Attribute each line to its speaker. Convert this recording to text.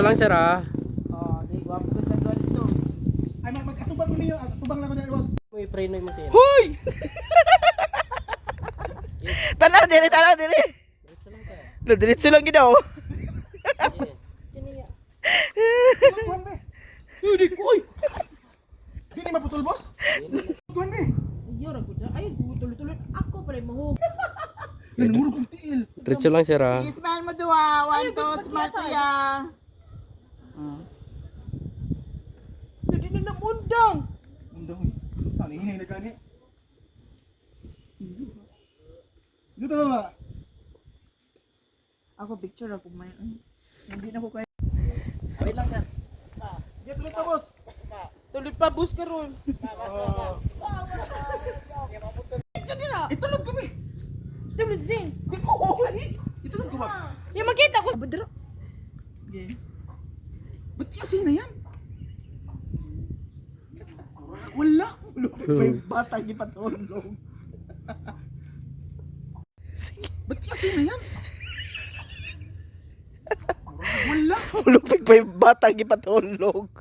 Speaker 1: Diretso lang sir ha.
Speaker 2: Oh, di gwapo ko sa doon dito. Ay magkatubang mo niyo, tubang lang ko dali boss.
Speaker 1: May preno yung matin.
Speaker 2: Hoy! Tanaw dili.
Speaker 1: Diretso lang sir.
Speaker 2: Diretso lang gid daw. Hindi ko. Dili maputol boss? Kuan be.
Speaker 3: Ay, tuloy-tuloy. Ako pala mahog.
Speaker 2: Yan muro kong tiil.
Speaker 1: Diretso lang sir ha.
Speaker 2: Smile mo duwa. 1 2 smile kuya.
Speaker 3: Hindi na namundang.
Speaker 2: Undang uy. Tani hinay na gani. Dito ba?
Speaker 3: Ako picture ako may.
Speaker 2: Hindi na ko kaya.
Speaker 1: Wait lang sir.
Speaker 2: Get ulit to boss.
Speaker 3: Tuloy pa bus ka ron.
Speaker 2: Itulog kami.
Speaker 3: Tuloy din.
Speaker 2: Di ko okay. Itulog ko ba?
Speaker 3: Yung makita ko. Badro.
Speaker 2: Okay. Ba't yasin na yan? Wala. May bata gipatulog. Sige. Ba't yasin na yan? Wala. Lupig pa yung bata gipatulog.